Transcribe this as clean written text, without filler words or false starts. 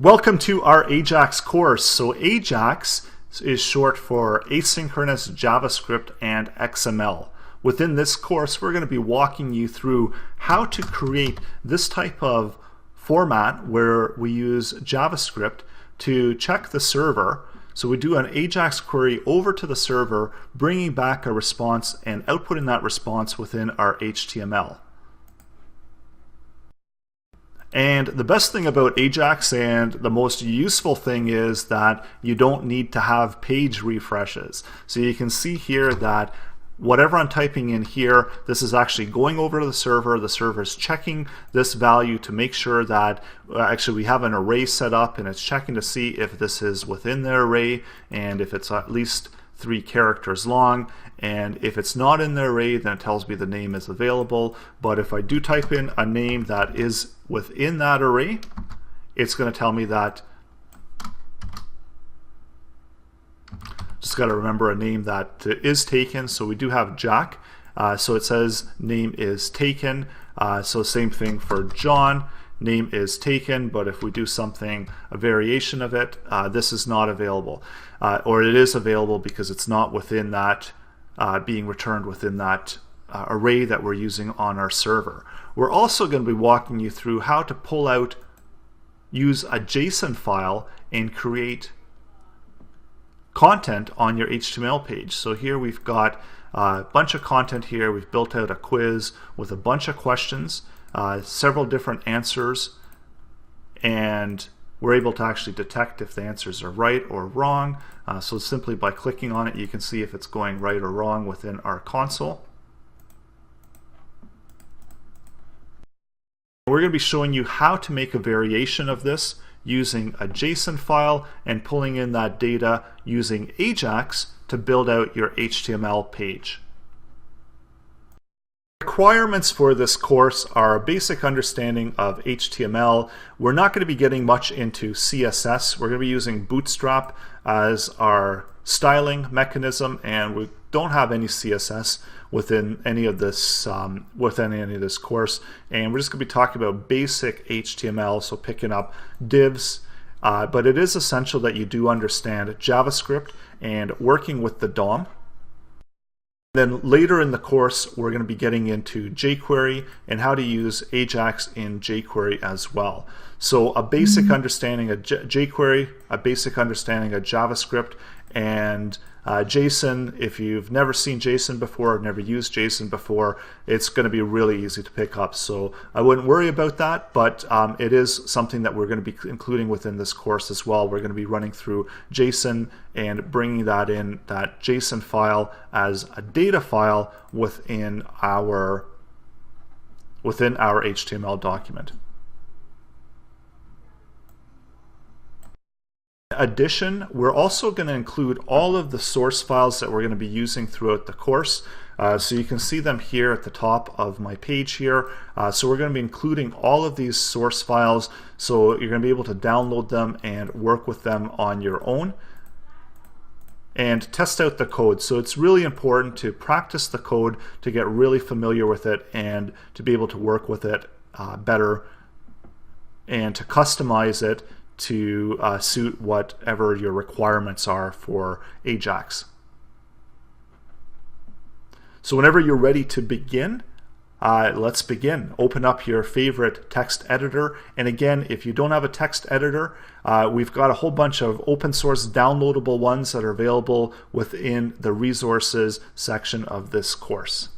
Welcome to our AJAX course. So AJAX is short for Asynchronous JavaScript and XML. Within this course, we're going to be walking you through how to create this type of format where we use JavaScript to check the server. So we do an AJAX query over to the server, bringing back a response and outputting that response within our HTML. And the best thing about AJAX and the most useful thing is that you don't need to have page refreshes. So you can see here that whatever I'm typing in here, this is actually going over to the server. The server is checking this value to make sure that actually we have an array set up, and it's checking to see if this is within the array and if it's at least 3 characters long, and if it's not in the array, then it tells me the name is available. But if I do type in a name that is within that array, it's going to tell me that. Just got to remember a name that is taken. So we do have Jack, so it says name is taken. So same thing for John, name is taken, but if we do something, a variation of it, this is not available. Or it is available because it's not within that, being returned within that array that we're using on our server. We're also going to be walking you through how to pull out, use a JSON file and create content on your HTML page. So here we've got a bunch of content here. We've built out a quiz with a bunch of questions, several different answers, and we're able to actually detect if the answers are right or wrong. So simply by clicking on it, you can see if it's going right or wrong within our console. We're going to be showing you how to make a variation of this using a JSON file and pulling in that data using AJAX to build out your HTML page. Requirements for this course are a basic understanding of HTML. We're not going to be getting much into CSS. We're going to be using Bootstrap as our styling mechanism, and we don't have any CSS within any of this course. And we're just going to be talking about basic HTML, so picking up divs. But it is essential that you do understand JavaScript and working with the DOM. Then later in the course, we're going to be getting into jQuery and how to use AJAX in jQuery as well. So a basic understanding of jQuery, a basic understanding of JavaScript, and JSON. If you've never seen JSON before or never used JSON before, it's going to be really easy to pick up. So I wouldn't worry about that, but it is something that we're going to be including within this course as well. We're going to be running through JSON and bringing that in, that JSON file as a data file within our HTML document. In addition, we're also going to include all of the source files that we're going to be using throughout the course. So you can see them here at the top of my page here. So we're going to be including all of these source files, so you're going to be able to download them and work with them on your own and test out the code. So it's really important to practice the code, to get really familiar with it, and to be able to work with it better and to customize it to suit whatever your requirements are for AJAX. So whenever you're ready to begin, let's begin. Open up your favorite text editor. And again, if you don't have a text editor, we've got a whole bunch of open source downloadable ones that are available within the resources section of this course.